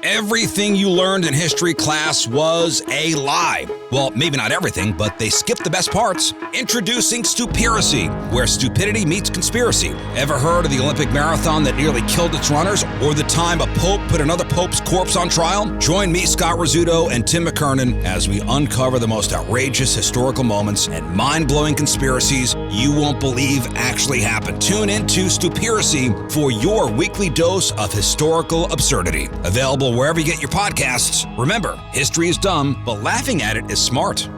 Everything you learned in history class was a lie. Well, maybe not everything, but they skipped the best parts. Introducing Stupiracy, where stupidity meets conspiracy. Ever heard of the Olympic marathon that nearly killed its runners? Or the time a pope put another pope's corpse on trial? Join me, Scott Rizzuto, and Tim McKernan as we uncover the most outrageous historical moments and mind-blowing conspiracies you won't believe actually happened. Tune into Stupiracy for your weekly dose of historical absurdity. Available wherever you get your podcasts. Remember, history is dumb, but laughing at it is smart.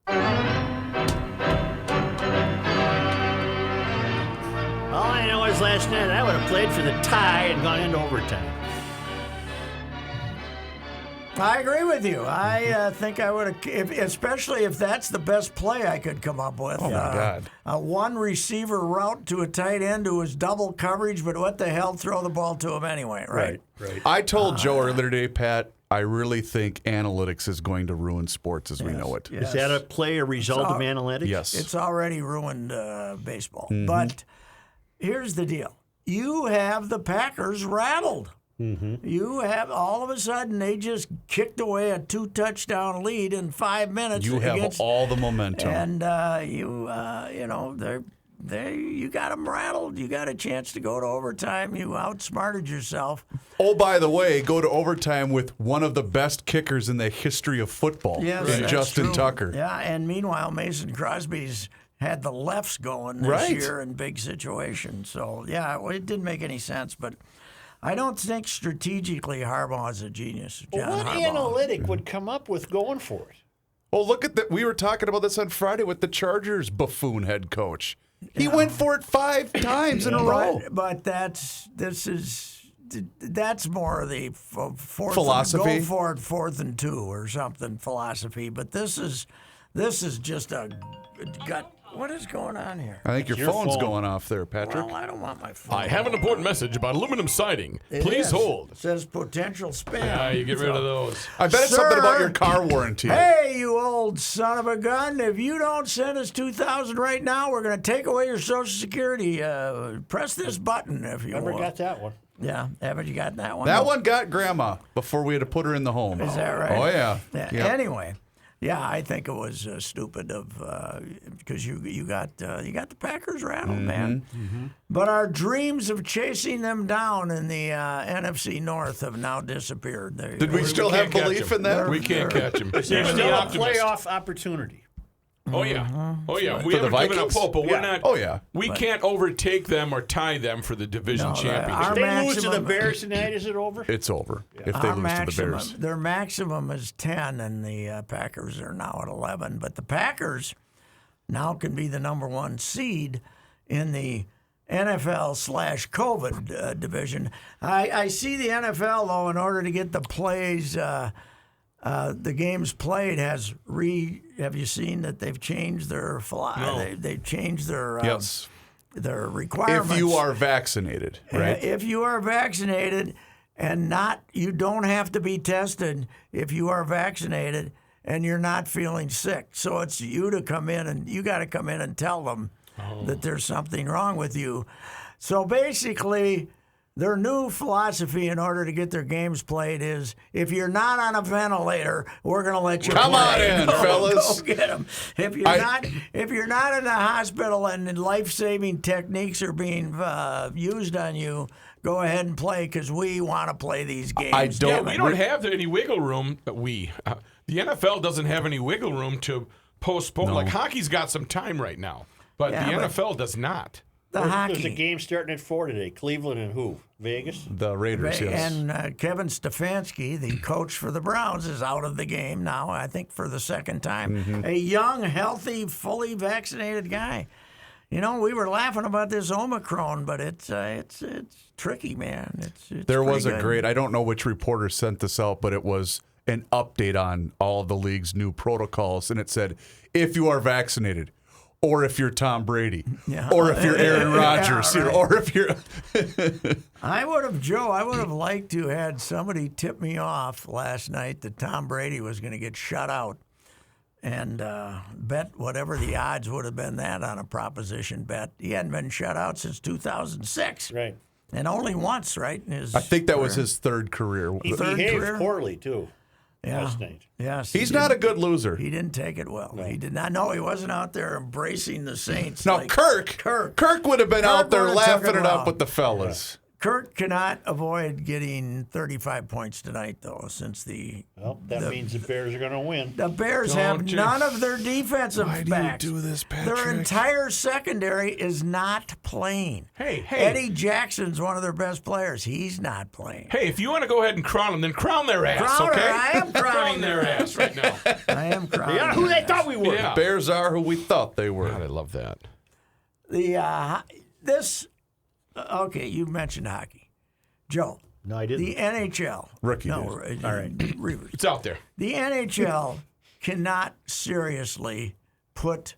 All I know is last night I would have played for the tie and gone into overtime. I agree with you. I think I would have, especially if that's the best play I could come up with. Oh, my God. A one receiver route to a tight end who was double coverage, but what the hell, throw the ball to him anyway, right? Right. I told Joe earlier today, Pat, I really think analytics is going to ruin sports as we know it. Yes. Is that a play a result of analytics? Yes. It's already ruined baseball. Mm-hmm. But here's the deal. You have the Packers rattled. Mm-hmm. You have, all of a sudden, they just kicked away a 2-touchdown lead in 5 minutes. You have all the momentum. And you got them rattled. You got a chance to go to overtime. You outsmarted yourself. Oh, by the way, go to overtime with one of the best kickers in the history of football, Yes, in that's Justin true. Tucker. Yeah, and meanwhile, Mason Crosby's had the lefts going this year in big situations. So, yeah, it didn't make any sense, but I don't think strategically Harbaugh's a genius. Well, what analytic would come up with going for it? Well, look at that. We were talking about this on Friday with the Chargers buffoon head coach. He went for it 5 times in a row. But that's more of the fourth philosophy. Go for it 4th and 2 or something philosophy. But this is just a gut. What is going on here? I think your phone's going off there, Patrick. Well, I don't want my phone. I have an important message about aluminum siding. It Please is. hold. It says potential spam. Yeah, you get rid of those. I bet it's something about your car warranty. Hey, you old son of a gun! If you don't send us $2,000 right now, we're going to take away your Social Security. Press this button if you Never want. got that one. Yeah, haven't you gotten that one? That one got Grandma before we had to put her in the home. Is that right? Oh, yeah. Yeah. Yep. Anyway, yeah, I think it was stupid because you got the Packers rattled, man. Mm-hmm. But our dreams of chasing them down in the NFC North have now disappeared. Did we still have belief in that? We can't catch him. There's still a playoff opportunity. Oh, yeah. Oh, yeah. We For the haven't given up Vikings? hope, but we're not. Oh, yeah. We can't overtake them or tie them for the division championship. our If they lose to the maximum- Bears tonight, is it over? It's over if they lose to the Bears. Their maximum is 10, and the Packers are now at 11. But the Packers now can be the number 1 seed in the NFL/COVID division. I see the NFL, though, in order to get the plays, the games played have you seen that they've changed their they've changed their Yes. their requirements. If you are vaccinated, right? If you are vaccinated and you don't have to be tested if you are vaccinated and you're not feeling sick. So it's you to come in, and you got to come in and tell them that there's something wrong with you. So basically, their new philosophy in order to get their games played is if you're not on a ventilator, we're going to let you Come play. on in, fellas. Go get them. If you're not in the hospital and life-saving techniques are being used on you, go ahead and play because we want to play these games. I don't- We don't have any wiggle room. The NFL doesn't have any wiggle room to postpone. No. Like hockey's got some time right now, but Yeah, the but- NFL does not. The There's a hockey. game starting at 4 today. Cleveland and who? Vegas? The Raiders, yes. And Kevin Stefanski, the coach for the Browns, is out of the game now, I think for the second time. Mm-hmm. A young, healthy, fully vaccinated guy. You know, we were laughing about this Omicron, but it's tricky, man. It's There pretty was a good. great, I don't know which reporter sent this out, but it was an update on all of the league's new protocols. And it said, if you are vaccinated, or if you're Tom Brady, or if you're Aaron Rodgers, right. or if you're... I would have liked to had somebody tip me off last night that Tom Brady was going to get shut out and bet whatever the odds would have been that on a proposition bet. He hadn't been shut out since 2006. Right. And only once, right? In his I think that was career. his third career. He Third behaved career? poorly, too, Yeah. last night. Yes. He's not a good loser. He didn't take it well. He did not. No, he wasn't out there embracing the Saints. Now, like Kirk would have been Kirk out there would've took laughing it it up well. with the fellas. Kirk cannot avoid getting 35 points tonight, though, since Well, that means the Bears are going to win. the Bears Don't have you- none of their defensive Why do you backs. do this, Their Patrick? entire secondary is not playing. Hey. Eddie Jackson's one of their best players. He's not playing. Hey, if you want to go ahead and crown them, then crown their ass, Crown her. okay? I am crowning Crown their ass right now. I am crying. They are who they thought we were. Yeah. Bears are who we thought they were. God, I love that. Okay, you mentioned hockey. Joe, No, I didn't. the NHL. Rookie No, did. All right. Reavers. It's out there. The NHL cannot seriously put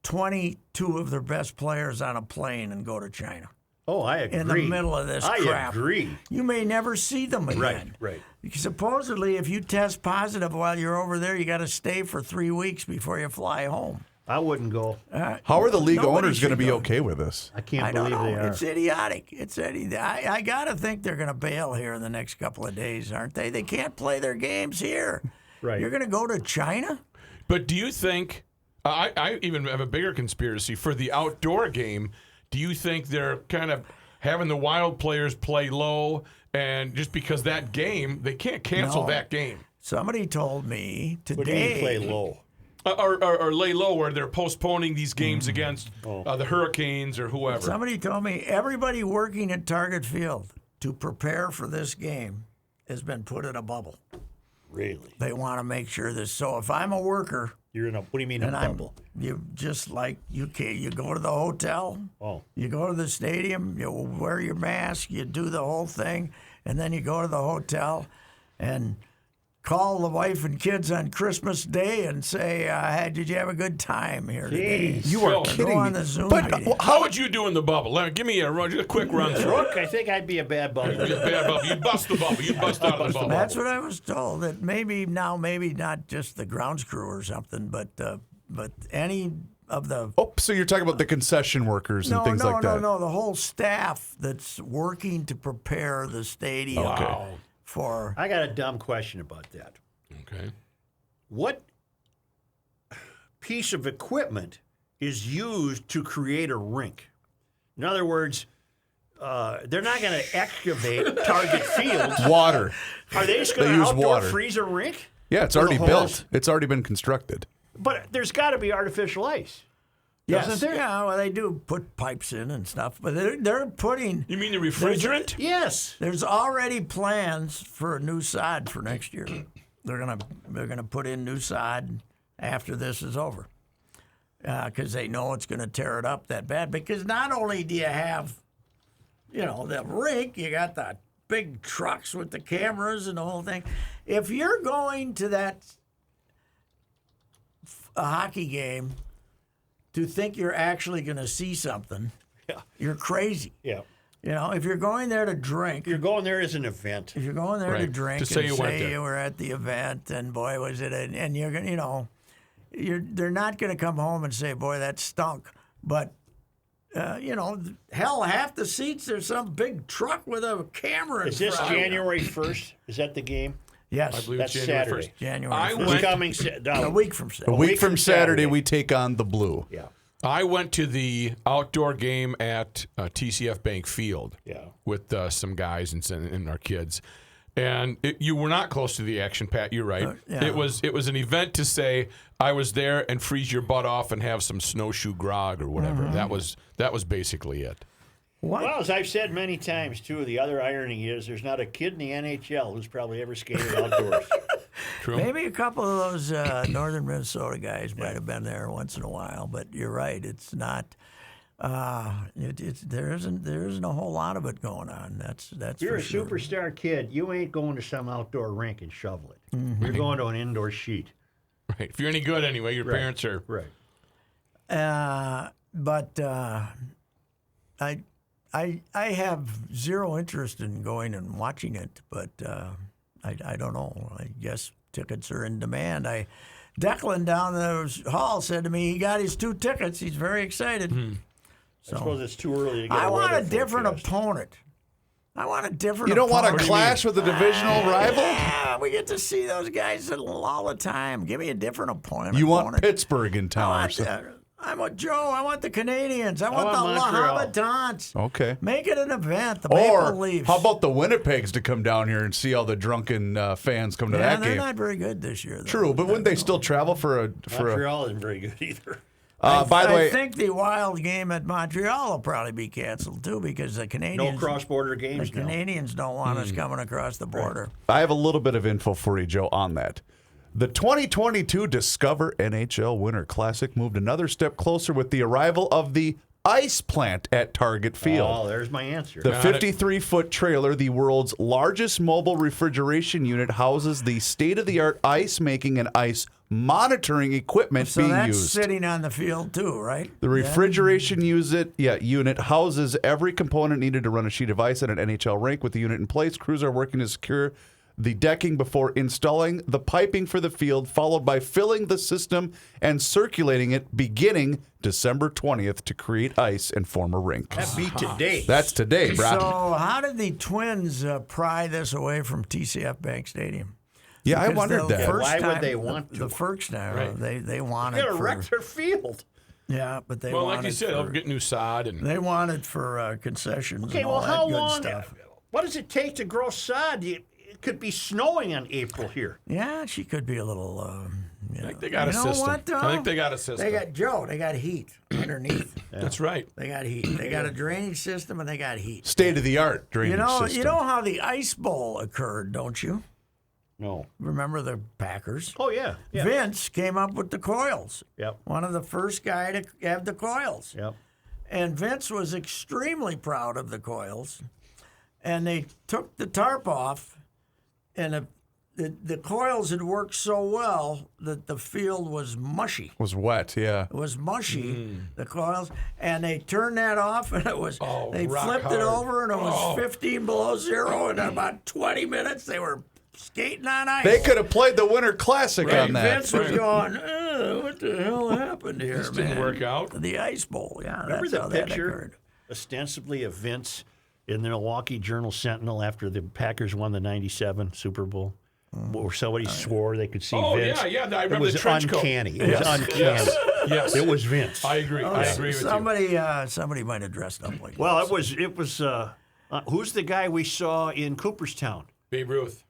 22 of their best players on a plane and go to China Oh, I agree. in the middle of this I crap. agree. You may never see them again. Right. Because supposedly, if you test positive while you're over there, you got to stay for 3 weeks before you fly home. I wouldn't go. How are the league Nobody owners going to should be go. okay with this? I can't I don't believe know. they are. It's idiotic. I got to think they're going to bail here in the next couple of days, aren't they? They can't play their games here. Right. You're going to go to China? But do you think, I even have a bigger conspiracy, for the outdoor game, do you think they're kind of having the Wild players play low, and just because that game, they can't cancel No. that game? Somebody told me today. What do you mean play low? Or lay low, where they're postponing these games against the Hurricanes or whoever. Somebody told me everybody working at Target Field to prepare for this game has been put in a bubble. Really? They want to make sure this. So if I'm a worker You're in a, what do you mean a and I'm, bubble? you just like you go to the hotel, Oh. you go to the stadium, you wear your mask, you do the whole thing, and then you go to the hotel and call the wife and kids on Christmas Day and say, hey, did you have a good time here today? Jeez. You are Phil, Go kidding on me. the Zoom But meeting. How would you do in the bubble? Give me just a quick run through. Look, I think I'd be a bad bubble. Bad bubble. You bust the bubble. You bust out of the bubble. That's what I was told. That maybe not just the grounds crew or something, but any of the Oh, so you're talking about the concession workers and things like that. No, the whole staff that's working to prepare the stadium for. I got a dumb question about that. Okay. What piece of equipment is used to create a rink? In other words, they're not going to excavate Target Field. Water. Are they just going They to use outdoor water. freeze a rink? Yeah, it's With already a built. hose? It's already been constructed. But there's got to be artificial ice. Yes, Doesn't there? yeah, well, they do put pipes in and stuff, but they're putting. You mean the refrigerant? Yes. There's already plans for a new sod for next year. They're gonna put in new sod after this is over, because they know it's gonna tear it up that bad. Because not only do you have, the rink, you got the big trucks with the cameras and the whole thing. If you're going to a hockey game to think you're actually gonna see something, you're crazy. Yeah. If you're going there to drink. You're going there as an event. If you're going there to Right. drink To say and you went say there. you were at the event and boy was it, and you're gonna, they're not gonna come home and say, boy, that stunk. But hell, half the seats there's some big truck with a camera. Is in this front of it. January 1st? Is that the game? Yes, I believe That's it's January Saturday. 1st. January I 1st. It's went- coming a week from A Saturday. week week from from Saturday, Saturday. we take on the Blue. Yeah. I went to the outdoor game at TCF Bank Field Yeah. with some guys and our kids. And you were not close to the action, Pat. You're right. yeah. It was an event to say I was there and freeze your butt off and have some snowshoe grog or whatever. That was basically it. What? Well, as I've said many times, too, the other irony is there's not a kid in the NHL who's probably ever skated outdoors. True. Maybe a couple of those northern Minnesota guys might have been there once in a while, but you're right. It's not. There isn't a whole lot of it going on. That's You're for a sure. superstar kid. You ain't going to some outdoor rink and shovel it. You're going to an indoor sheet. Right. If you're any good anyway, your parents are. Right. But I have zero interest in going and watching it. But I don't know. I guess tickets are in demand. Declan down the hall said to me he got his 2 tickets. He's very excited. I suppose it's too early to get I want a weather different forecast. opponent. I want a different You don't want opponent. to clash with a divisional rival? Yeah, we get to see those guys all the time. Give me a different opponent. You want Pittsburgh in I town. want, I want Joe. I want the Canadians. I want the Montreal. Habitants. Okay. Make it an event. The Maple Or Leafs. how about the Winnipegs to come down here and see all the drunken fans come to Yeah, that they're game? not very good this year. Though. True, but wouldn't they still travel for a? Montreal isn't very good either. By the way, I think the Wild game at Montreal will probably be canceled too because the No Canadians. cross-border The games now. Canadians don't want us coming across the border. I have a little bit of info for you, Joe, on that. The 2022 Discover NHL Winter Classic moved another step closer with the arrival of the ice plant at Target Field. Oh, there's my answer. The 53-foot trailer, the world's largest mobile refrigeration unit, houses the state-of-the-art ice making and ice monitoring equipment So being that's used. sitting on the field too, right? The refrigeration unit houses every component needed to run a sheet of ice at an NHL rink. With the unit in place, crews are working to secure the decking before installing the piping for the field, followed by filling the system and circulating it beginning December 20th to create ice and form a rink. That'd be today. That's today, Brad. So how did the Twins pry this away from TCF Bank Stadium? Yeah, I Because wondered the that. first Why would time- they want the to? first time? Right. They wanted They're gonna for, wreck their field. yeah, but they Well, wanted like you said, for, they'll get new sod and they wanted for concessions Okay, and well, all how that good long? stuff. What does it take to grow sod? It could be snowing in April here. Yeah, she could be a little. I think they got a you know system. what, though? I think they got a system. They got Joe. They got heat underneath. That's right. They got heat. They got a drainage system and they got heat. State-of-the-art drainage system. You know how the Ice Bowl occurred, don't you? No. Remember the Packers? Oh yeah. Yeah. Vince came up with the coils. Yep. One of the first guy to have the coils. Yep. And Vince was extremely proud of the coils. And they took the tarp off, and the coils had worked so well that the field was mushy. was wet, yeah. It was mushy, the coils, and they turned that off, and it was. They rock flipped hard. it over, and it was Oh. 15 below zero. And in about 20 minutes, they were skating on ice. They could have played the Winter Classic on And that. Vince was going, what the hell happened here, This man? didn't work out. The Ice Bowl, yeah. Remember that's the how that picture, occurred. ostensibly of Vince in the Milwaukee Journal Sentinel after the Packers won the '97 Super Bowl, where somebody swore they could see Oh, Vince. yeah. I remember it was the trench coat. uncanny. It was uncanny. Yes. It was Vince. I agree. I agree with you. Somebody might have dressed up like Well, this. it was. Who's the guy we saw in Cooperstown? Babe Ruth.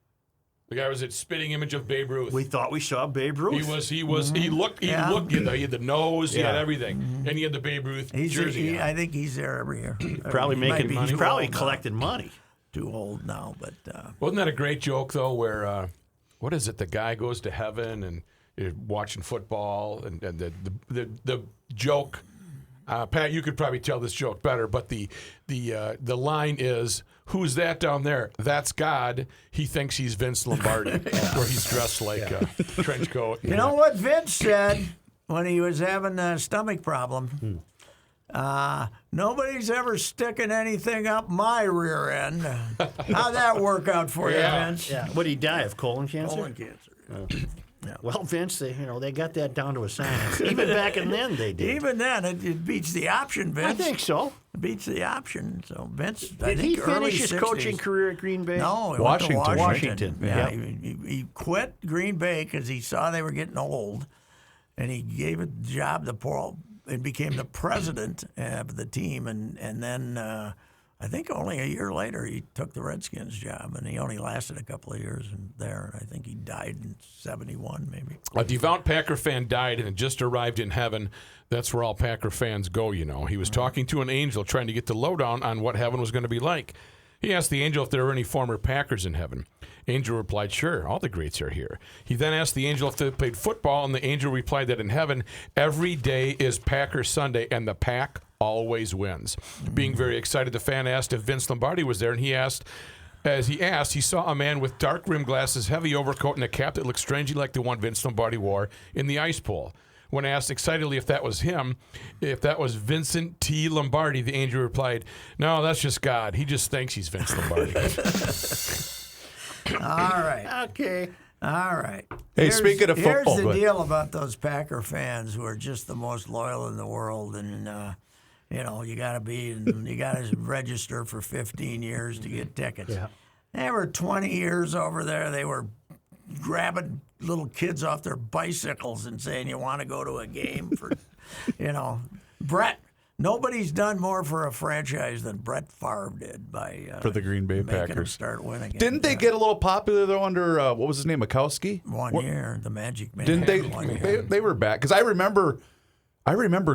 The guy was a spitting image of Babe Ruth. We thought we saw Babe Ruth. He looked, he Yeah. looked, he had the nose, he had Yeah. everything. And he had the Babe Ruth He, jersey on. I think he's there every year. probably He might making be money. too Probably old now. collecting money. Too old now, but Wasn't that a great joke, though, where, what is it, the guy goes to heaven and you're watching football, and the joke, Pat, you could probably tell this joke better, but the line is, who's that down there? That's God. He thinks he's Vince Lombardi, where he's dressed like a trench coat. you know what Vince said when he was having a stomach problem? Nobody's ever sticking anything up my rear end. How'd that work out for Yeah. you, Vince? Yeah. Would he die of colon cancer? Colon cancer. Well, Vince, they got that down to a science. Even back in then, they did. Even then, it beats the option, Vince. I think so. It beats the option. So Vince, Did he finish his coaching career at Green Bay? No, he Washington. went to Washington. Yeah, Yep. he quit Green Bay because he saw they were getting old, and he gave a job to Paul and became the president of the team. And then I think only a year later he took the Redskins job, and he only lasted a couple of years there. I think he died in '71, maybe. A devout Packer fan died and had just arrived in heaven. That's where all Packer fans go, you know. He was talking to an angel trying to get the lowdown on what heaven was going to be like. He asked the angel if there were any former Packers in heaven. Angel replied, sure, all the greats are here. He then asked the angel if they played football, and the angel replied that in heaven, every day is Packer Sunday, and the Pack always wins. Being very excited, the fan asked if Vince Lombardi was there, and he asked, he saw a man with dark rim glasses, heavy overcoat, and a cap that looked strangely like the one Vince Lombardi wore in the ice pool. When asked excitedly if that was him, if that was Vincent T. Lombardi, the angel replied, no, that's just God. He just thinks he's Vince Lombardi. All right. Okay. All right. Hey, speaking of football, here's the go ahead. deal about those Packer fans who are just the most loyal in the world, and you got to register for 15 years to get tickets. Yeah. They were 20 years over there. They were grabbing little kids off their bicycles and saying, "You want to go to a game?" For, Brett. Nobody's done more for a franchise than Brett Favre did by For the Green Bay making them Packers. start winning. Didn't they get a little popular though under what was his name, Mikowski? 1 year, the Magic Man. Didn't they? 1 year. They were back because I remember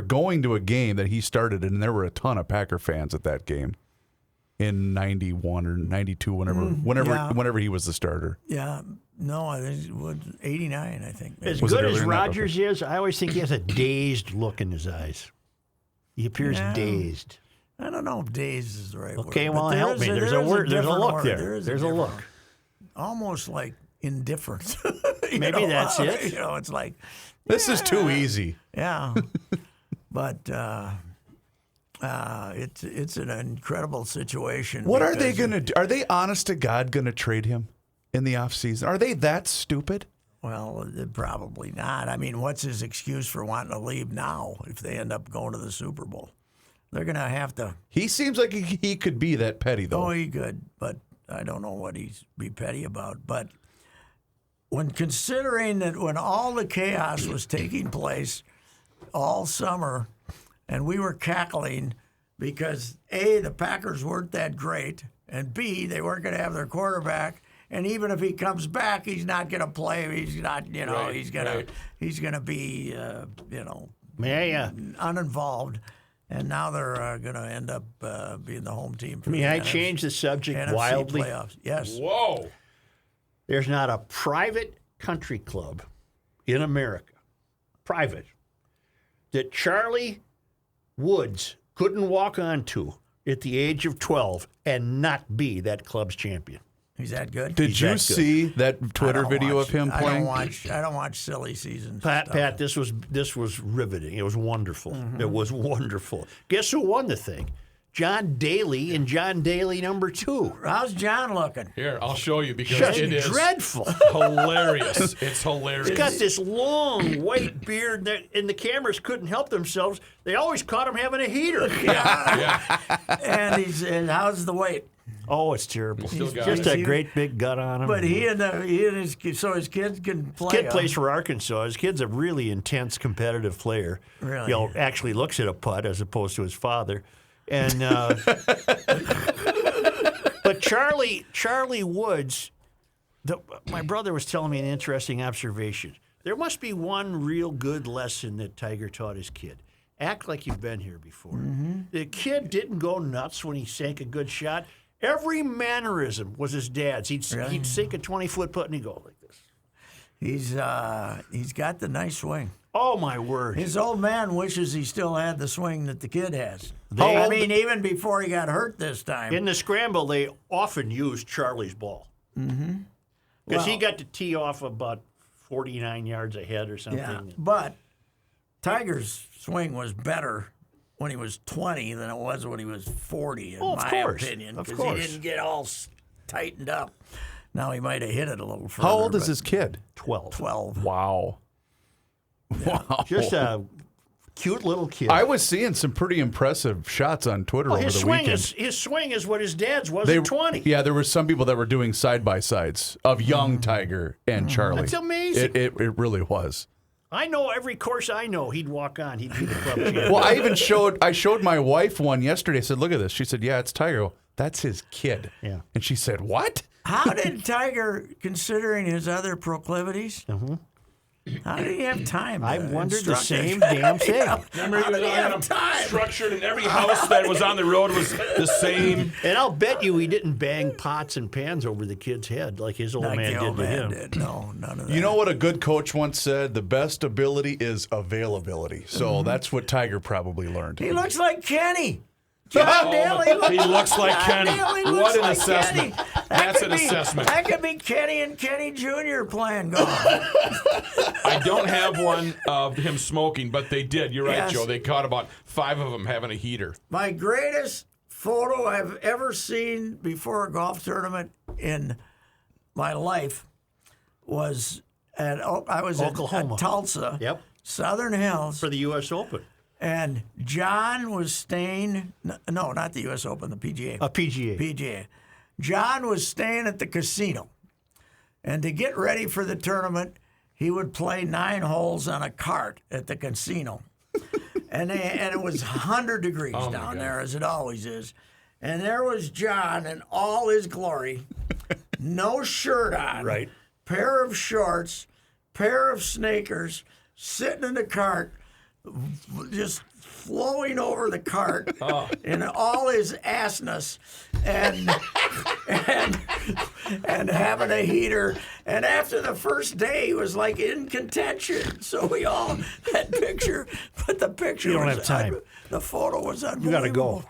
going to a game that he started, and there were a ton of Packer fans at that game in '91 or '92, whenever he was the starter. Yeah, no, I think it was '89. I think. As Was it good earlier as than that? Rodgers is, I always think he has a dazed look in his eyes. He appears dazed. I don't know if dazed is the right word. Okay, but well, help me. There's a word. There's a different look word. there. There's a look. Almost like indifference. Maybe that's it. It's like This is too easy. yeah, but it's an incredible situation. What are they because- going to do? Are they honest to God going to trade him in the offseason? Are they that stupid? Well, probably not. I mean, what's his excuse for wanting to leave now if they end up going to the Super Bowl? They're going to have to. He seems like he could be that petty, though. Oh, he could, but I don't know what he's be petty about. But when considering that when all the chaos was taking place all summer, and we were cackling because A, the Packers weren't that great, and B, they weren't going to have their quarterback. And even if he comes back, he's not going to play. He's not, he's going to be, uninvolved. And now they're going to end up being the home team. For May I change the subject NFC wildly? Playoffs. Yes. Whoa. There's not a private country club in America, private, that Charlie Woods couldn't walk onto at the age of 12 and not be that club's champion. He's that good? Did you see that Twitter video of him playing? I don't watch silly season. Pat, this was riveting. It was wonderful. Mm-hmm. It was wonderful. Guess who won the thing? John Daly and John Daly #2. How's John looking? Here, I'll show you because Just it is dreadful. hilarious. It's hilarious. He's got this long white beard, and the cameras couldn't help themselves. They always caught him having a heater. Yeah. And how's the weight? Oh, it's terrible. still got Just it. a great big gut on him. But he and his kids can play. Kid plays for Arkansas. His kid's a really intense, competitive player. Really? Actually looks at a putt as opposed to his father. And but Charlie Woods, my brother was telling me an interesting observation. There must be one real good lesson that Tiger taught his kid. Act like you've been here before. Mm-hmm. The kid didn't go nuts when he sank a good shot. Every mannerism was his dad's. He'd sink a 20-foot putt and he'd go like this. He's got the nice swing. Oh, my word. His old man wishes he still had the swing that the kid has. They- Even before he got hurt this time. In the scramble, they often used Charlie's ball. Mm-hmm. Because he got to tee off about 49 yards ahead or something. Yeah, but Tiger's swing was better when he was 20 than it was when he was 40, in my opinion. Of Because course. he didn't get all tightened up. Now he might have hit it a little further. How old is but this kid? 12. 12. Wow. Wow. Just a cute little kid. I was seeing some pretty impressive shots on Twitter over his the swing weekend. his swing is what his dad's was at 20. Yeah, there were some people that were doing side-by-sides of young Tiger and Charlie. That's amazing. It really was. I know every course I know he'd walk on. He'd be the club champion. Well, I showed my wife one yesterday. I said, look at this. She said, yeah, it's Tiger. That's his kid. Yeah. And she said, what? How did Tiger, considering his other proclivities, how did he have time? I to wondered the instruct his- same damn thing. Remember, How did he had have time? structured, and every house that was on the road was the same. And I'll bet you he didn't bang pots and pans over the kid's head like his old Like man the did old to man him. did. No, none of that. You know what a good coach once said? The best ability is availability. So that's what Tiger probably learned. He looks like Kenny. John Daly He looks like John Kenny. Daly What looks an like assessment. Kenny. That's could an be- assessment. That could be Kenny and Kenny Jr. playing golf. I don't have one of him smoking, but they did. You're right, Yes. Joe. They caught about 5 of them having a heater. My greatest photo I've ever seen before a golf tournament in my life was at Oklahoma. at Tulsa, Yep. Southern Hills, For the U.S. Open. and John was staying. No, not the U.S. Open, the PGA. PGA. PGA. John was staying at the casino, and to get ready for the tournament, he would play 9 holes on a cart at the casino, and it was 100 degrees down there, as it always is. And there was John in all his glory, no shirt on, Right. pair of shorts, pair of sneakers, sitting in the cart, just flowing over the cart in all his assness, and having a heater. And after the first day, he was like in contention. So we all that picture, but the picture You don't was have time. the photo was You unbelievable. got to go.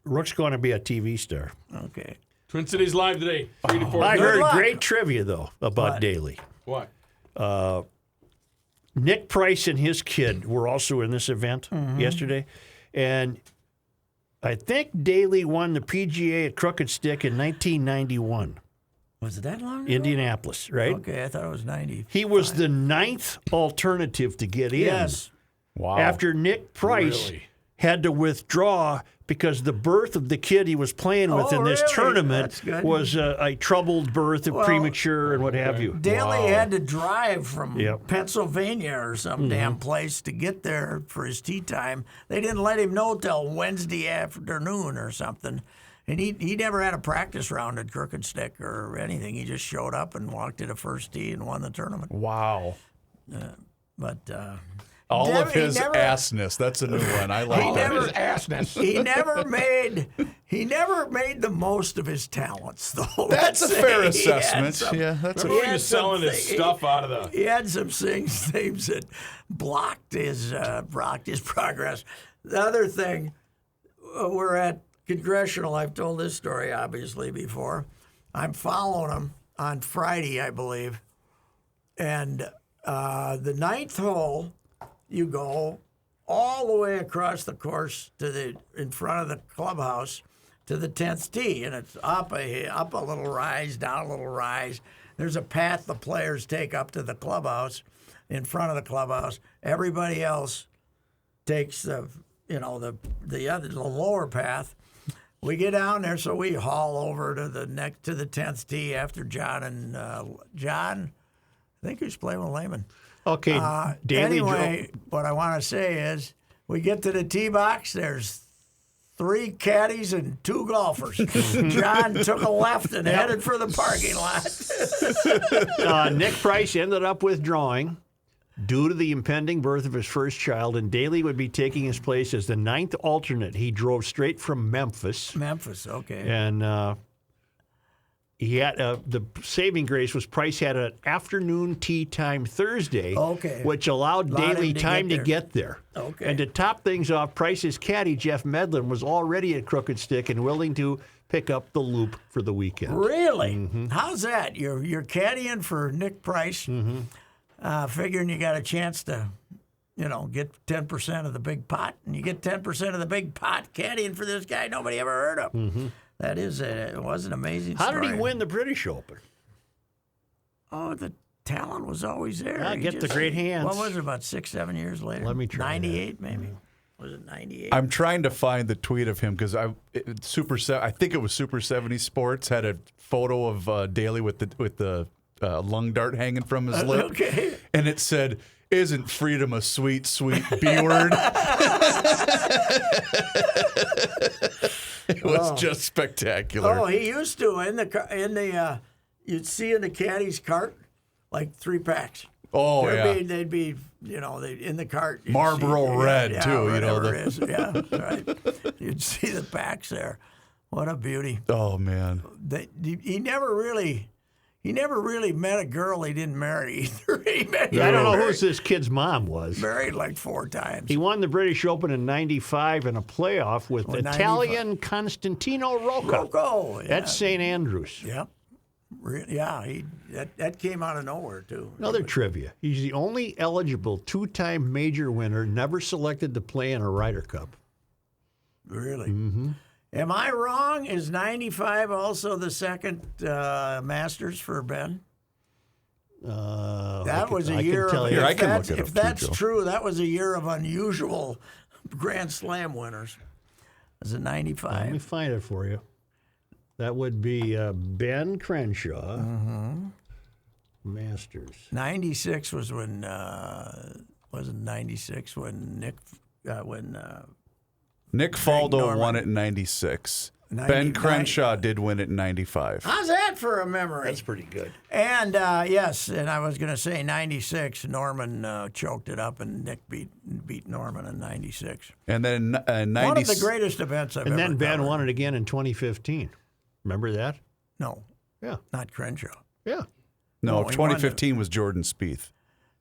Rook's going to be a TV star. Okay. Twin Cities Live today, 3 to 4. I Good heard luck. great trivia, though, about What? Daly. What? Nick Price and his kid were also in this event yesterday. And I think Daly won the PGA at Crooked Stick in 1991, Was it that long ago? Indianapolis, right? Okay, I thought it was 90. He was the 9th alternative to get in. Yes. Wow. After Nick Price Really? had to withdraw because the birth of the kid he was playing with Oh, in this really? tournament That's good. was a troubled birth, Well, premature, and what have you. Daly had to drive from Yep. Pennsylvania or some damn place to get there for his tee time. They didn't let him know till Wednesday afternoon or something. And he never had a practice round at Crooked Stick or anything. He just showed up and walked to the first tee and won the tournament. Wow. But All Never- of he his never- assness. That's a new one. I like that. His assness. he never made the most of his talents, though. That's a Let's fair say. He had assessment. some- Yeah, that's a Remember he had was selling his something- stuff out of the. He had some things that blocked his progress. The other thing, we're at Congressional. I've told this story obviously before. I'm following him on Friday, I believe, and the 9th hole, you go all the way across the course to in front of the clubhouse to the 10th tee, and it's up a little rise, down a little rise. There's a path the players take up to the clubhouse, in front of the clubhouse. Everybody else takes the lower path. We get down there, so we haul over to the 10th tee after John and John. I think he was playing with Lehman. Okay, Daly Anyway, what I want to say is, we get to the tee box. There's 3 caddies and 2 golfers. John took a left and headed for the parking lot. Nick Price ended up withdrawing due to the impending birth of his first child, and Daly would be taking his place as the 9th alternate. He drove straight from Memphis, Memphis, okay. and he had the saving grace was Price had an afternoon tee time Thursday, Okay. which allowed Allowed Daly him to time get to get there. Okay. And to top things off, Price's caddy Jeff Medlin was already at Crooked Stick and willing to pick up the loop for the weekend. Really? How's that? You're caddying for Nick Price, figuring you got a chance to, get 10% of the big pot, and you get 10% of the big pot caddying for this guy nobody ever heard of. That is it was an amazing How story. did he win the British Open? Oh, the talent was always there. Ah, He get the great hands. What was it, about 6-7 years later? Let me try that. 98 maybe. Was it 98? I'm trying to find the tweet of him because I think it was Super 70 Sports had a photo of Daly with the lung dart hanging from his lip, okay. and it said, "Isn't freedom a sweet, sweet B word?" It was just spectacular. Oh, he used to you'd see in the caddy's cart like 3 packs. Oh, yeah. They'd be in the cart. you'd Marlboro see- Red, too, whatever it is. Yeah, that's right. You'd see the packs there. What a beauty. Oh, man. He never really met a girl he didn't marry either. I don't know who this kid's mom was. Married like 4 times. He won the British Open in '95 in a playoff with 95. Italian Constantino Rocca Rocco. Yeah. at St. Andrews. Yep. Yeah, that came out of nowhere, too. Another trivia. He's the only eligible 2-time major winner never selected to play in a Ryder Cup. Really? Mm-hmm. Am I wrong? Is 95 also the second Masters for Ben? That was a I year can tell of, you. Here, I if can that's, look it if up too, that's Joe. true, that was a year of unusual Grand Slam winners. Was it 95? Let me find it for you. That would be Ben Crenshaw, Masters. 96 was when wasn't 96 when Nick Faldo Norman. won it in 96. 90 Ben Crenshaw did win it in 95. How's that for a memory? That's pretty good. And yes, and I was going to say 96. Norman choked it up, and Nick beat Norman in 96. And then 90. One of the greatest events I've And ever then Ben covered. won it again in 2015. Remember that? No, Yeah. not Crenshaw. Yeah. No, No, he won 2015 was Jordan Spieth.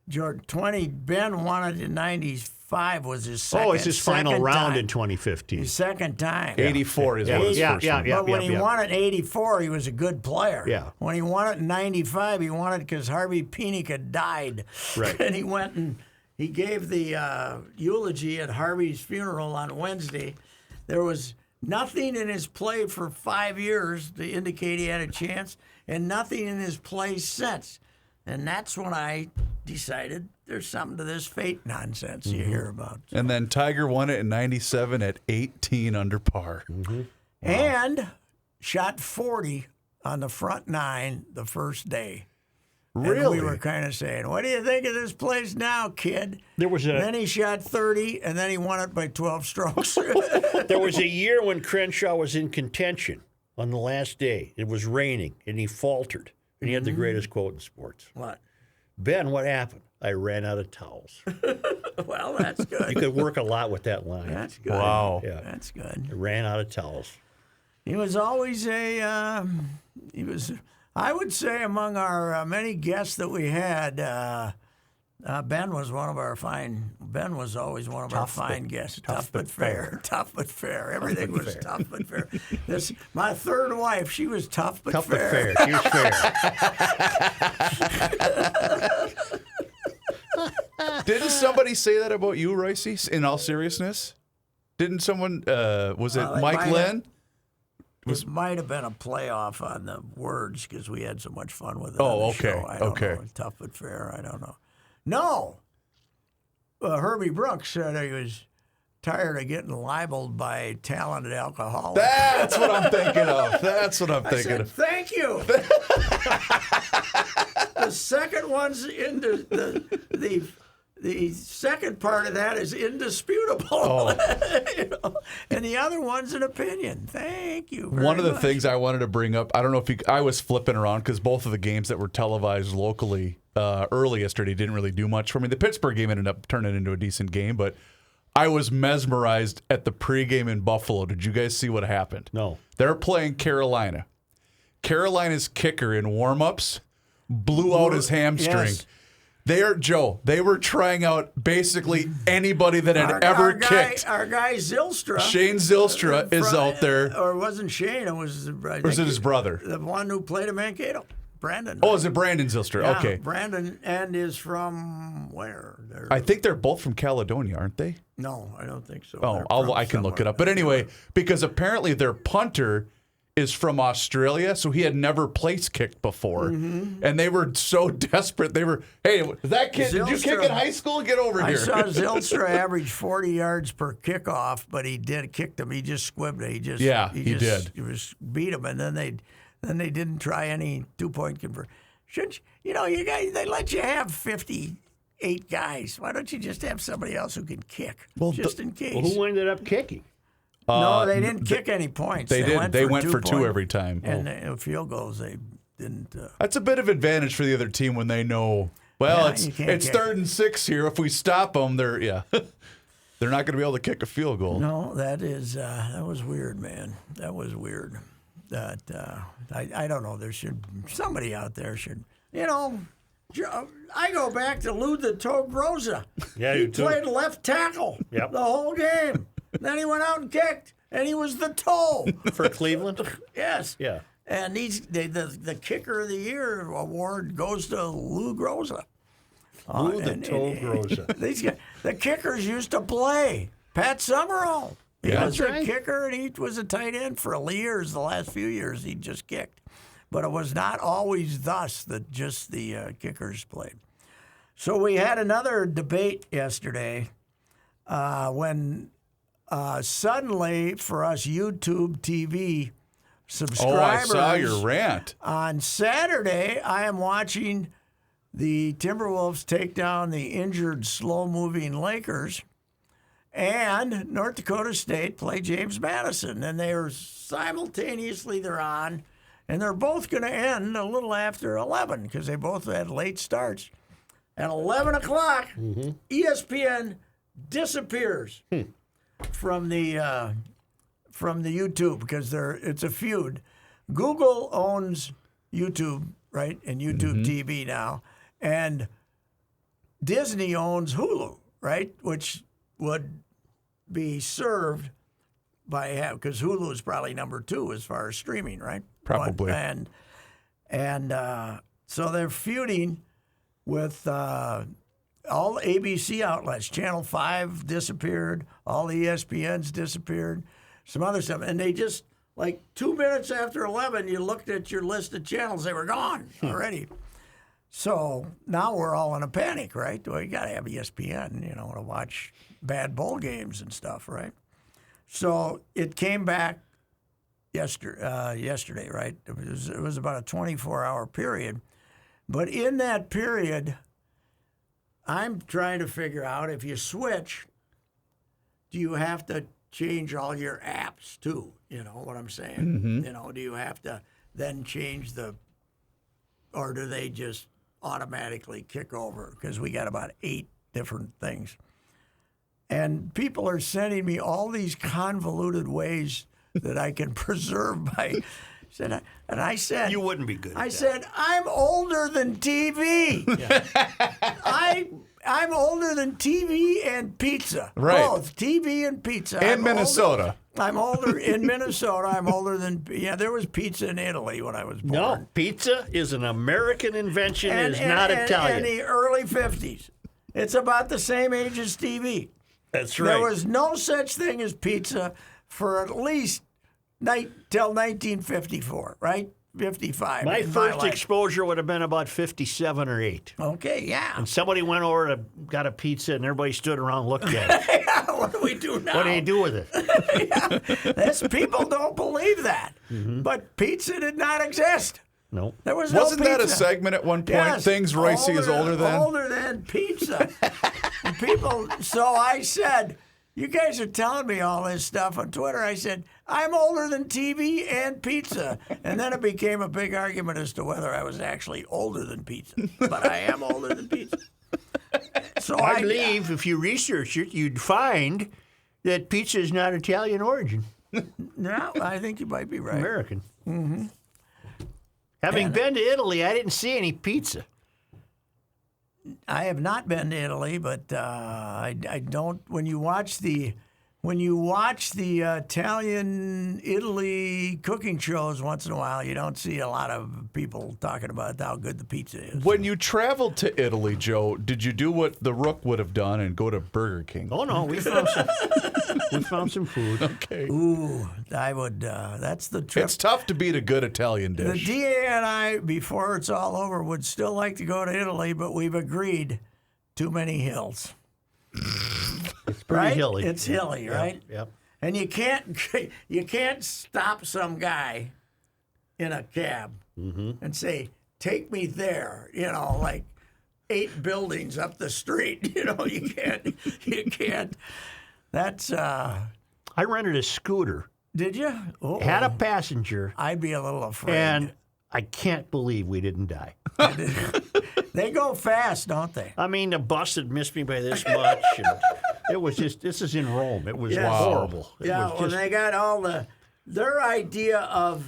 George 20. Ben won it in 95. Was his second. Oh, it's his final second round time. in 2015. His second time. 84 is what his Yeah, first yeah, one. yeah. But when he won it in 84, he was a good player. Yeah. When he won it in 95, he won it because Harvey Pienica died. Right. And he went and he gave the eulogy at Harvey's funeral on Wednesday. There was nothing in his play for 5 years to indicate he had a chance, and nothing in his play since. And that's when I decided there's something to this fate nonsense you hear about. And then Tiger won it in 97 at 18 under par. And shot 40 on the front nine the first day. And Really? we were kind of saying, what do you think of this place now, kid? There was a Then he shot 30, and then he won it by 12 strokes. there was a year when Crenshaw was in contention on the last day. It was raining, and he faltered. And he had the greatest quote in sports. What? Ben, what happened? I ran out of towels. Well, that's You good. could work a lot with that line. That's good. Wow. Yeah. That's good. I ran out of towels. He was always I would say, among our many guests that we had, Ben was always one of our fine guests. Tough but fair. Tough but fair. Everything was tough but fair. My third wife, she was tough but Tough fair. but fair. She was fair. Didn't somebody say that about you, Royce, in all seriousness? Didn't someone, was it Well, it Mike might have- Lynn? It might have been a playoff on the words because we had so much fun with it. Oh, on the okay, show. I don't okay. know. Tough but fair. I don't know. No. Herbie Brooks said he was tired of getting libeled by talented alcoholics. That's what I'm thinking of. That's what I'm I thinking said, of. thank you. The second one's into the second part of that is indisputable. Oh. You know? And the other one's an opinion. Thank you. very One of the much. things I wanted to bring up, I don't know if I was flipping around because both of the games that were televised locally early yesterday didn't really do much for me. The Pittsburgh game ended up turning into a decent game, but I was mesmerized at the pregame in Buffalo. Did you guys see what happened? No. They're playing Carolina. Carolina's kicker in warm-ups blew out his hamstring. Yes. They were trying out basically anybody that had Our ever guy, kicked. Our guy Zylstra. Shane Zylstra is out there. Or it wasn't Shane. It was. Or is it his brother? The one who played at Mankato. Brandon. Oh, is it Brandon Zylstra? Yeah, Okay. Brandon and is from where? I think they're both from Caledonia, aren't they? No, I don't think so. Oh, They're from I can look it somewhere. up. But anyway, because apparently their punter is from Australia, so he had never place kicked before. And they were so desperate. They were, hey, that kid, did you kick in high school? Get over I here. saw Zylstra average 40 yards per kickoff, but he kicked him. He just squibbed it. He did. He was beat him, and then they didn't try any 2-point conversion. You guys, they let you have 58 guys. Why don't you just have somebody else who can kick, just in case? Well, who ended up kicking? No, they didn't kick any points. They did. They went for 2 2-point. every time. And field goals, they didn't. That's a bit of advantage for the other team when they know, well, Yeah, you can't it's kick. 3rd and 6 here. If we stop them, they're not going to be able to kick a field goal. No, that was weird, man. That was weird. That I don't know. Somebody out there should, I go back to Lou the Toad Rosa. Yeah, he you too. played left tackle Yep. the whole game. Then he went out and kicked, and he was the toe. For Cleveland? Yes. Yeah. And the kicker of the year award goes to Lou Groza. Lou the Toe Groza. These guys, the kickers used to play. Pat Summerall. He Yeah. was That's a right. kicker, and he was a tight end for years. The last few years, he just kicked. but it was not always thus that just the kickers played. So we had another debate yesterday when suddenly for us YouTube TV subscribers. Oh, I saw your rant. On Saturday, I am watching the Timberwolves take down the injured, slow-moving Lakers, and North Dakota State play James Madison. And they are simultaneously, they're on, and they're both going to end a little after 11 because they both had late starts. At 11 o'clock, ESPN disappears from the YouTube because it's a feud. Google owns YouTube, right, and YouTube TV now, and Disney owns Hulu, right, which would be served by because Hulu is probably number 2 as far as streaming, right? Probably. And so they're feuding with all the ABC outlets. Channel 5 disappeared. All the ESPNs disappeared. Some other stuff. And they just, like 2 minutes after 11, you looked at your list of channels. They were gone already. So now we're all in a panic, right? Well, you got to have ESPN, to watch bad bowl games and stuff, right? So it came back yesterday, right? It was about a 24-hour period. But in that period, I'm trying to figure out if you switch, do you have to change all your apps too? You know what I'm saying? Do you have to then change or do they just automatically kick over? Because we got about 8 different things. And people are sending me all these convoluted ways that I can preserve my. And I said, you wouldn't be good. I said, I'm older than TV. I'm older than TV and pizza. Right. Both TV and pizza. In Minnesota. I'm older in Minnesota. I'm older than there was pizza in Italy when I was born. No, pizza is an American invention. It is not Italian. In the early 50s. It's about the same age as TV. That's right. There was no such thing as pizza for at least till 1954, right? 55. My first exposure would have been about 57 or 8. Okay, yeah. And somebody went over to got a pizza, and everybody stood around and looked at it. What do we do now? What do you do with it? People don't believe that. But pizza did not exist. No. There was no Wasn't pizza. that a segment at one point? Yes, Things Royce is older than? Older than pizza. So I said, you guys are telling me all this stuff on Twitter. I said, I'm older than TV and pizza. And then it became a big argument as to whether I was actually older than pizza. But I am older than pizza. So I believe if you research it, you'd find that pizza is not Italian origin. No, I think you might be right. American. Having been to Italy, I didn't see any pizza. I have not been to Italy, but I don't. When you watch the Italian Italy cooking shows once in a while, you don't see a lot of people talking about how good the pizza is. When you traveled to Italy, Joe, did you do what the Rook would have done and go to Burger King? Oh no, we found some. We found some food. Okay. Ooh, I would. That's the trip. It's tough to beat a good Italian The dish. DA and I, before it's all over, would still like to go to Italy, but we've agreed too many hills. It's pretty Right? hilly. It's hilly, right? Yep. And you can't stop some guy in a cab and say, "Take me there." Like 8 buildings up the street. You can't. That's. I rented a scooter. Did you? Oh, Had a passenger, I'd be a little afraid. and I can't believe we didn't die. They go fast, don't they? I mean, the bus had missed me by this much. And it was just. This is in Rome. It was horrible. It Yeah, was well, just, they got all their idea of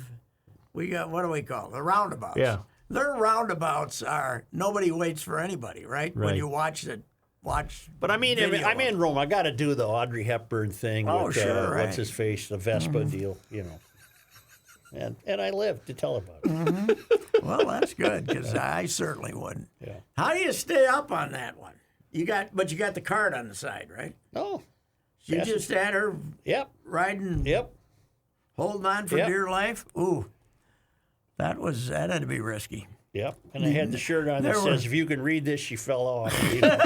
what do we call it? The roundabouts. Yeah. Their roundabouts are nobody waits for anybody, right? When Right. you watch. But I mean, video I'm of in Rome. I got to do the Audrey Hepburn thing. Oh, with, sure, right. What's his face? The Vespa deal. And I lived to tell about it. Well, that's good because I certainly wouldn't. Yeah. How do you stay up on that one? You got the card on the side, right? Oh. You Yes. just had her Yep. riding, Yep. holding on for Yep. dear life. Ooh, That had to be risky. Yep. And I had the shirt on that There says, if you can read this, she fell off. You know?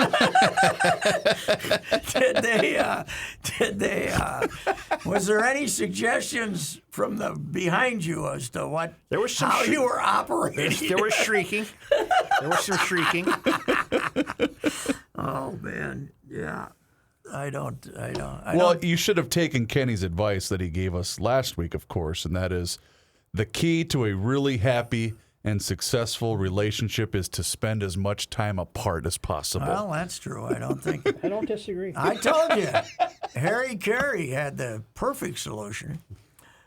Was there any suggestions from the behind you as to what There was some how shriek- you were operating? There was shrieking. There was some shrieking. Oh man, yeah. I don't. Well, you should have taken Kenny's advice that he gave us last week, of course, and that is the key to a really happy and successful relationship is to spend as much time apart as possible. Well, that's true. I don't think. I don't disagree. I told you, Harry Carey had the perfect solution.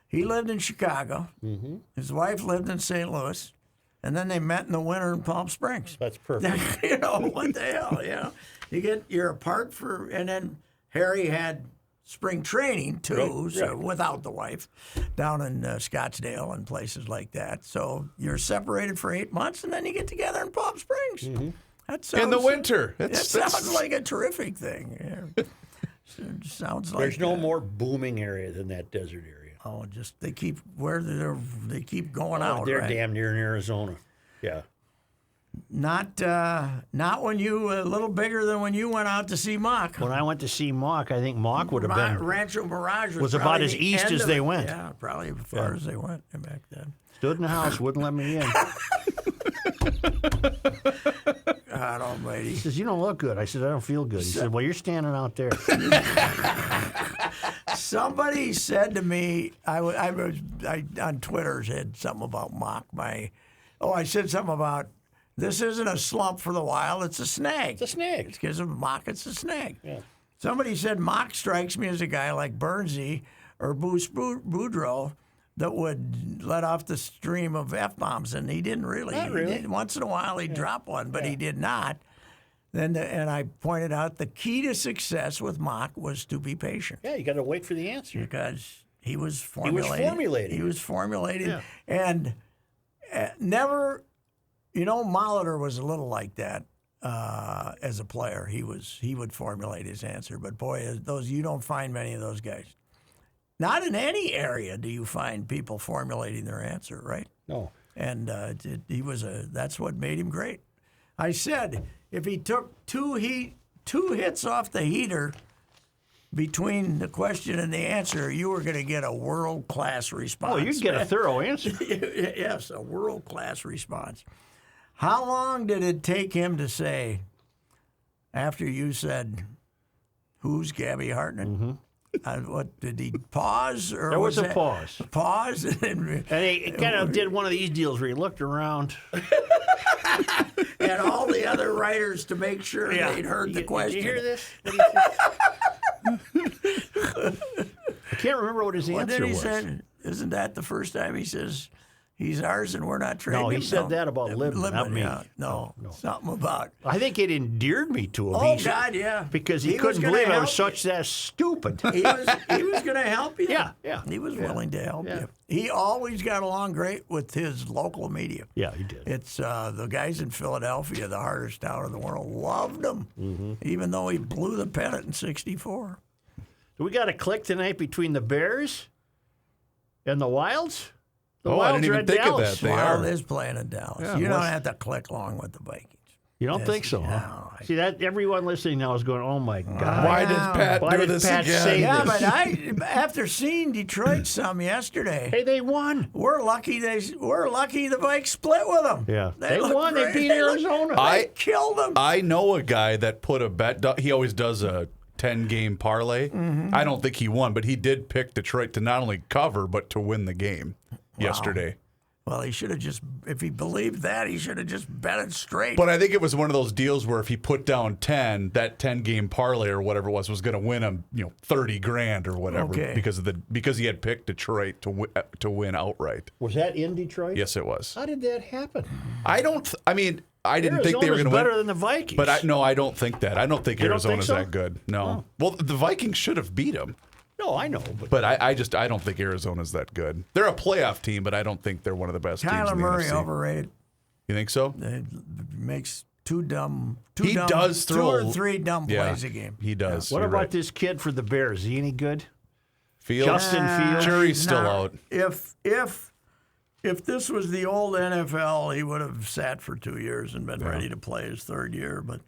He lived in Chicago. Mm-hmm. His wife lived in St. Louis, and then they met in the winter in Palm Springs. That's perfect. You know what the hell? You're apart and then Harry had spring training too, so without the wife, down in Scottsdale and places like that. So you're separated for 8 months, and then you get together in Palm Springs. Mm-hmm. That sounds, in the winter. That sounds like a terrific thing. Yeah. Sounds like There's no more booming area than that desert area. Oh, just they keep going out. They're right? damn near in Arizona. Yeah. Not when you a little bigger than when you went out to see Mock. When I went to see Mock, I think Mock would have been Rancho Mirage was about probably as the east end as of they it. went. Yeah, probably as far as they went back then. stood in the house, wouldn't let me in. God almighty. He says, "You don't look good." I said, "I don't feel good." He said, "Well, you're standing out there." Somebody said to me, I on Twitter said something about Mock. I said something about this isn't a slump for the Wild; it's a snag. It's a snag. It's because of Mock. It's a snag. Yeah. Somebody said Mock strikes me as a guy like Bernsey or Bruce Boudreau that would let off the stream of F-bombs, and he didn't really. Not really. Once in a while he'd drop one, but he did not. And I pointed out the key to success with Mock was to be patient. Yeah, you got to wait for the answer. Because he was formulating. formulating. He was formulating. Yeah. And never, Molitor was a little like that as a player. He would formulate his answer. But boy, you don't find many of those guys. Not in any area do you find people formulating their answer, right? No. And that's what made him great. I said if he took two hits off the heater between the question and the answer, you were going to get a world-class response. Oh, you'd get a thorough answer. Yes, a world-class response. How long did it take him to say, after you said, "Who's Gabby Hartnett"? What did he pause? Or There was a that- pause. Pause, And he kind of did one of these deals where he looked around. and all the other writers to make sure they'd heard the question. Did you hear this? I can't remember what his What answer did he was. say? Isn't that the first time he says he's ours and we're not trading? No, he him? said that about Libman, not me. Yeah. No, something about. I think it endeared me to him. Oh He- God, yeah. Because he was couldn't gonna believe I help was such that stupid. He was going to help you. Yeah, yeah. He was willing to help Yeah. you. He always got along great with his local media. Yeah, he did. It's the guys in Philadelphia, the hardest town in the world, loved him, even though he blew the pennant in '64. Do we got a click tonight between the Bears and the Wilds? The I Wilds didn't are even at think of Dallas. that. They Wild are. is playing in Dallas. Yeah, you don't West- have to click along with the Vikings. You don't Yes, think so? Huh? no, See that everyone listening now is going, "Oh my God!" Why does Pat Why do did this Pat again? say Yeah, this? but after seeing Detroit some yesterday, Hey, they won. we're lucky the Vikes split with them. Yeah, they look won. They great. beat look- Arizona. They killed them. I know a guy that put a bet. He always does a 10-game parlay. I don't think he won, but he did pick Detroit to not only cover but to win the game yesterday. Well, he should have just, if he believed that, he should have just bet it straight. But I think it was one of those deals where if he put down 10, that 10-game parlay or whatever it was going to win him, $30,000 or whatever Okay. because he had picked Detroit to win outright. Was that in Detroit? Yes, it was. How did that happen? I didn't think they were Arizona's going to better win. than the Vikings. But I don't think that. I don't think You don't think Arizona's so? that good. No. Well, the Vikings should have beat them. no, I know, But I don't think Arizona's that good. They're a playoff team, but I don't think they're one of the best teams Kyler in the Murray NFC. overrated. You think so? He makes two He does throw 2 or 3 dumb Yeah, plays a game. he does. what You're about right. this kid for the Bears? Is he any good? Fields? Justin Fields? Jury's still Now, out. If if this was the old NFL, he would have sat for 2 years and been ready to play his third year. But,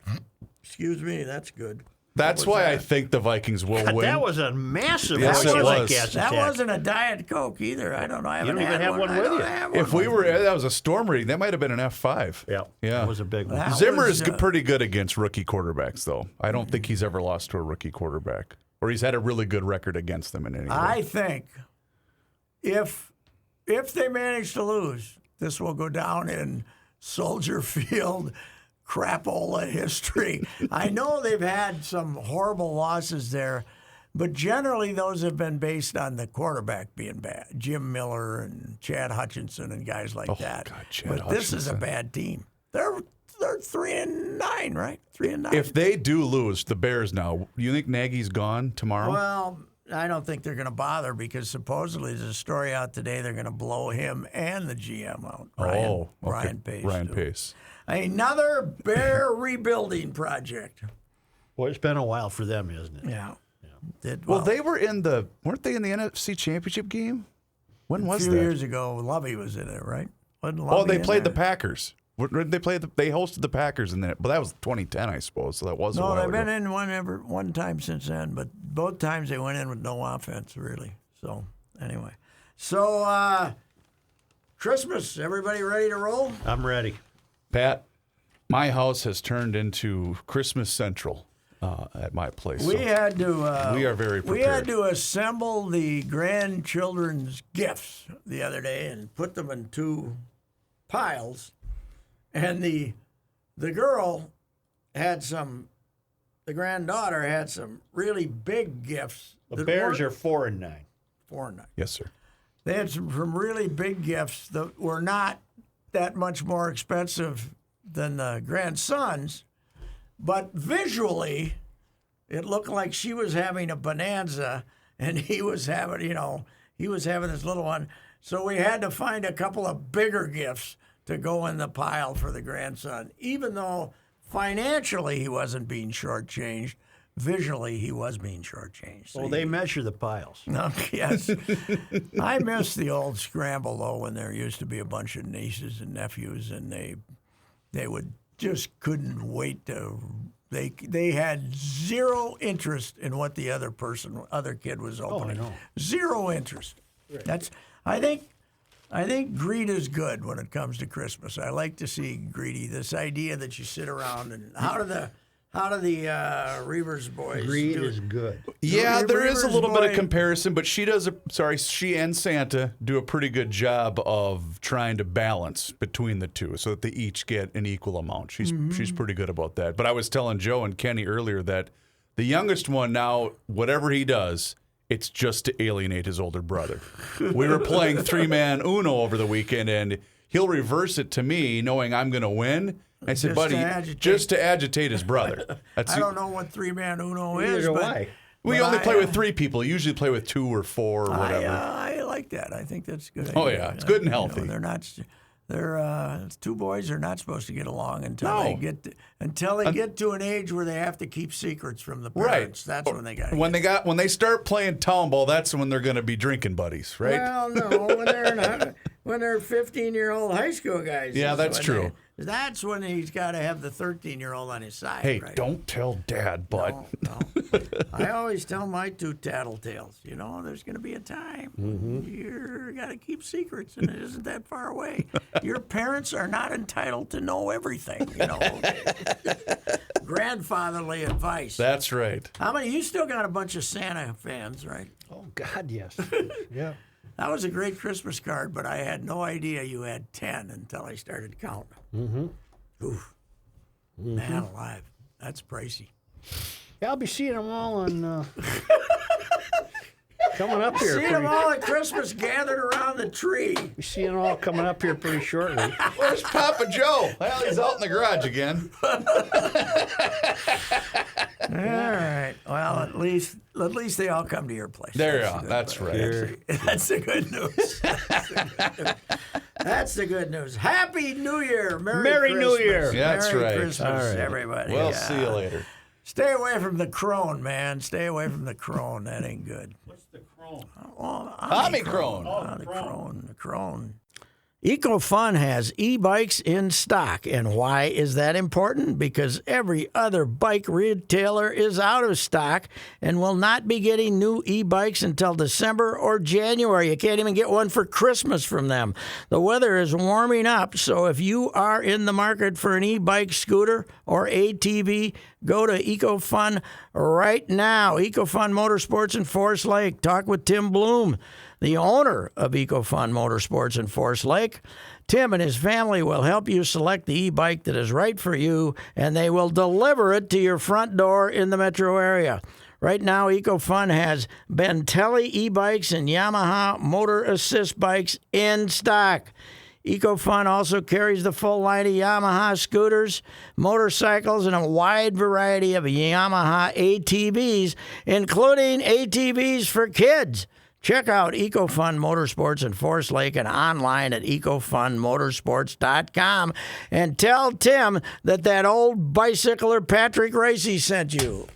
excuse me, that's good. That's why I think the Vikings will win. That was a massive Yes, it oil and was. gas That attack. wasn't a Diet Coke either. I don't know. I haven't don't even had have one I with don't you. have one If we with were, me. that was a storm rating. That might have been an F5. Yeah, Yeah. it was a big one. That Zimmer was, is pretty good against rookie quarterbacks, though. I don't think he's ever lost to a rookie quarterback, or he's had a really good record against them in any way. I think if they manage to lose, this will go down in Soldier Field crapola history. I know they've had some horrible losses there, but generally those have been based on the quarterback being bad. Jim Miller and Chad Hutchinson and guys like that. God, Chad but this is a Hutchinson. bad team. They're 3-9, right? 3-9. If they do lose the Bears now, you think Nagy's gone tomorrow? Well, I don't think they're going to bother because supposedly there's a story out today they're going to blow him and the GM out. Brian Pace. Ryan too. Pace. Another Bear rebuilding project. Well, it's been a while for them, isn't it? Yeah. Well, they weren't they in the NFC Championship game? When was a few that? years ago, Lovey was in it, right? Wasn't Oh, Lovey they in played the there? Packers. They hosted the Packers in that, but that was 2010, I suppose. So that was a No, while they've ago. been in one time since then, but both times they went in with no offense, really. So, anyway. So, Christmas, everybody ready to roll? I'm ready. Pat, my house has turned into Christmas Central at my place. We so had to. we are very We had prepared. to assemble the grandchildren's gifts the other day and put them in 2 piles. And the girl had some. The granddaughter had some really big gifts. The that Bears weren't- are 4-9. 4-9. Yes, sir. They had some really big gifts that were not that much more expensive than the grandsons, but visually, it looked like she was having a bonanza and he was having this little one. So we had to find a couple of bigger gifts to go in the pile for the grandson, even though financially he wasn't being shortchanged. Visually, he was being shortchanged. So Well, they measure the piles. no, yes. I miss the old scramble, though, when there used to be a bunch of nieces and nephews, and they would just couldn't wait to. They had zero interest in what the other kid was opening. know. Zero interest. That's. I think greed is good when it comes to Christmas. I like to see greedy. This idea that you sit around and how do the Reavers boys Greed do it? is good. Yeah, there is a Reavers little bit of boy- comparison, but she and Santa do a pretty good job of trying to balance between the two so that they each get an equal amount. She's pretty good about that. But I was telling Joe and Kenny earlier that the youngest one now, whatever he does, it's just to alienate his older brother. We were playing 3-man Uno over the weekend, and he'll reverse it to me knowing I'm going to win. I said, Just buddy, to agitate. just to agitate his brother. That's I don't know what 3-man Uno is, Neither do but I. We but only I, play with 3 people. Usually play with 2 or 4 or whatever. I like that. I think that's a good. Oh, idea. yeah. It's good and You know, healthy. they're not. They're 2 boys are not supposed to get along until No. they get to an age where they have to keep secrets from the Right. parents. That's when they got. When they start playing town ball, that's when they're going to be drinking buddies, right? Well, no, when they're 15-year-old high school guys. Yeah, is that's when true. That's when he's got to have the 13-year-old on his side. Hey, right? don't tell Dad, bud. No. I always tell my 2 tattletales, there's going to be a time when you got to keep secrets, and it isn't that far away. Your parents are not entitled to know everything, Grandfatherly advice. That's right. How many? You still got a bunch of Santa fans, right? Oh, God, yes. Yeah. That was a great Christmas card, but I had no idea you had 10 until I started counting. Mm-hmm. Oof. Man alive. That's pricey. Yeah, I'll be seeing them all on coming up here. See them all at Christmas gathered around the tree. Be seeing them all coming up here pretty shortly. Where's Papa Joe? Well, he's out in the garage again. All right. Well, at least they all come to your place. There you That's are. the good That's part. right. That's the good news. That's the good news. Happy New Year. Merry New Christmas. Year. That's Merry right. Christmas, All right. everybody. We'll Yeah. see you later. Stay away from the crone, man. Stay away from the crone. That ain't good. What's the crone? Oh, Omicron. The crone. EcoFun has e-bikes in stock. And why is that important? Because every other bike retailer is out of stock and will not be getting new e-bikes until December or January. You can't even get one for Christmas from them. The weather is warming up, so if you are in the market for an e-bike, scooter, or ATV, go to EcoFun right now. EcoFun Motorsports in Forest Lake. Talk with Tim Bloom, the owner of EcoFun Motorsports in Forest Lake. Tim and his family will help you select the e-bike that is right for you, and they will deliver it to your front door in the metro area. Right now, EcoFun has Bentelli e-bikes and Yamaha Motor Assist bikes in stock. EcoFun also carries the full line of Yamaha scooters, motorcycles, and a wide variety of Yamaha ATVs, including ATVs for kids. Check out EcoFun Motorsports in Forest Lake and online at ecofunmotorsports.com and tell Tim that old bicycler Patrick Racy sent you.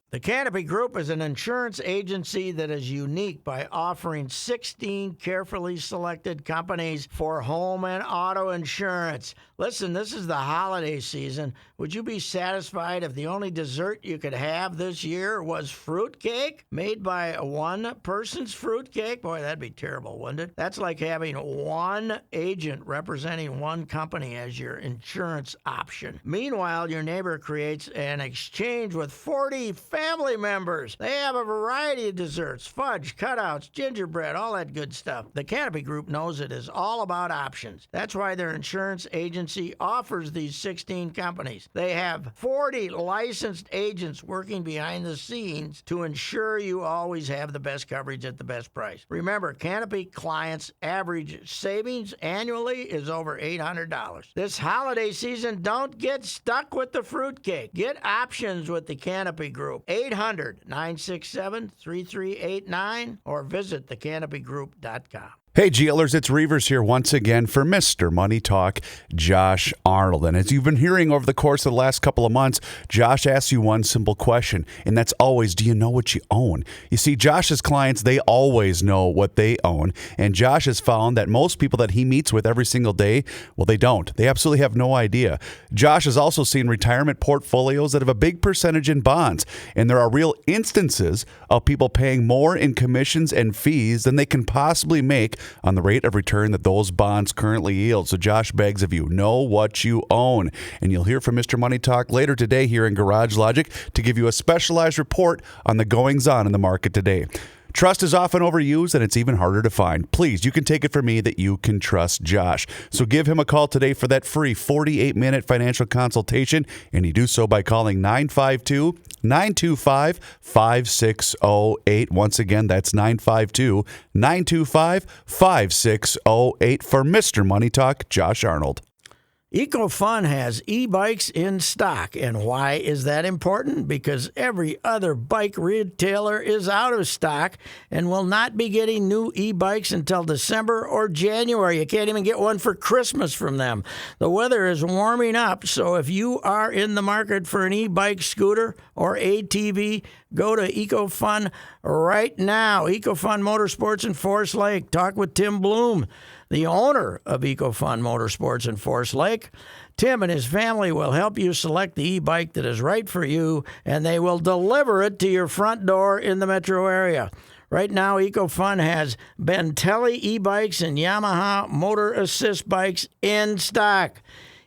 The Canopy Group is an insurance agency that is unique by offering 16 carefully selected companies for home and auto insurance. Listen, this is the holiday season. Would you be satisfied if the only dessert you could have this year was fruitcake made by one person's fruitcake? Boy, that'd be terrible, wouldn't it? That's like having one agent representing one company as your insurance option. Meanwhile, your neighbor creates an exchange with 40 family members. They have a variety of desserts, fudge, cutouts, gingerbread, all that good stuff. The Canopy Group knows it is all about options. That's why their insurance agency offers these 16 companies. They have 40 licensed agents working behind the scenes to ensure you always have the best coverage at the best price. Remember, Canopy clients' average savings annually is over $800. This holiday season, don't get stuck with the fruitcake. Get options with the Canopy Group. 800-967-3389 or visit thecanopygroup.com. Hey, GLers, it's Reavers here once again for Mr. Money Talk, Josh Arnold. And as you've been hearing over the course of the last couple of months, Josh asks you one simple question, and that's always, do you know what you own? You see, Josh's clients, they always know what they own, and Josh has found that most people that he meets with every single day, well, they don't. They absolutely have no idea. Josh has also seen retirement portfolios that have a big percentage in bonds, and there are real instances of people paying more in commissions and fees than they can possibly make on the rate of return that those bonds currently yield. So Josh begs of you, know what you own. And you'll hear from Mr. Money Talk later today here in Garage Logic to give you a specialized report on the goings-on in the market today. Trust is often overused, and it's even harder to find. Please, you can take it from me that you can trust Josh. So give him a call today for that free 48-minute financial consultation, and you do so by calling 952-925-5608. Once again, that's 952-925-5608 for Mr. Money Talk, Josh Arnold. EcoFun has e-bikes in stock. And why is that important? Because every other bike retailer is out of stock and will not be getting new e-bikes until December or January. You can't even get one for Christmas from them. The weather is warming up, so if you are in the market for an e-bike, scooter, or ATV, go to EcoFun right now. EcoFun Motorsports in Forest Lake. Talk with Tim Bloom, the owner of EcoFun Motorsports in Forest Lake. Tim and his family will help you select the e-bike that is right for you, and they will deliver it to your front door in the metro area. Right now, EcoFun has Bentelli e-bikes and Yamaha Motor Assist bikes in stock.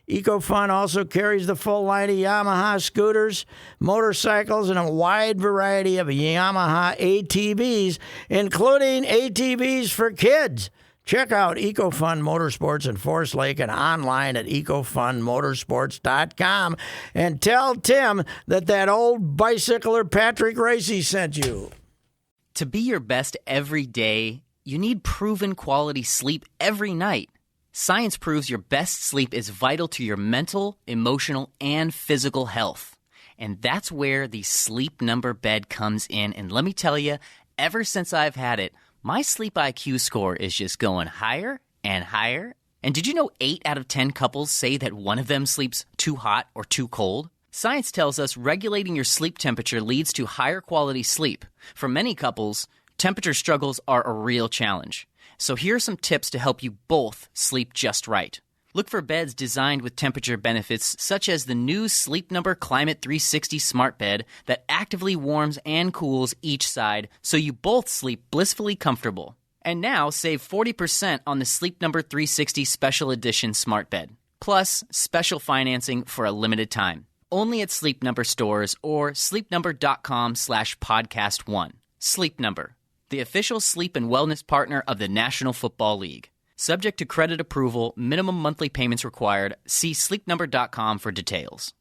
EcoFun also carries the full line of Yamaha scooters, motorcycles, and a wide variety of Yamaha ATVs, including ATVs for kids. Check out EcoFun Motorsports in Forest Lake and online at ecofunmotorsports.com and tell Tim that old bicycler Patrick Racy sent you. To be your best every day, you need proven quality sleep every night. Science proves your best sleep is vital to your mental, emotional, and physical health. And that's where the Sleep Number bed comes in. And let me tell you, ever since I've had it, my sleep IQ score is just going higher and higher. And did you know 8 out of 10 couples say that one of them sleeps too hot or too cold? Science tells us regulating your sleep temperature leads to higher quality sleep. For many couples, temperature struggles are a real challenge. So here are some tips to help you both sleep just right. Look for beds designed with temperature benefits such as the new Sleep Number Climate 360 smart bed that actively warms and cools each side so you both sleep blissfully comfortable. And now save 40% on the Sleep Number 360 Special Edition smart bed. Plus, special financing for a limited time. Only at Sleep Number stores or sleepnumber.com/podcast1. Sleep Number, the official sleep and wellness partner of the National Football League. Subject to credit approval, minimum monthly payments required. See sleepnumber.com for details.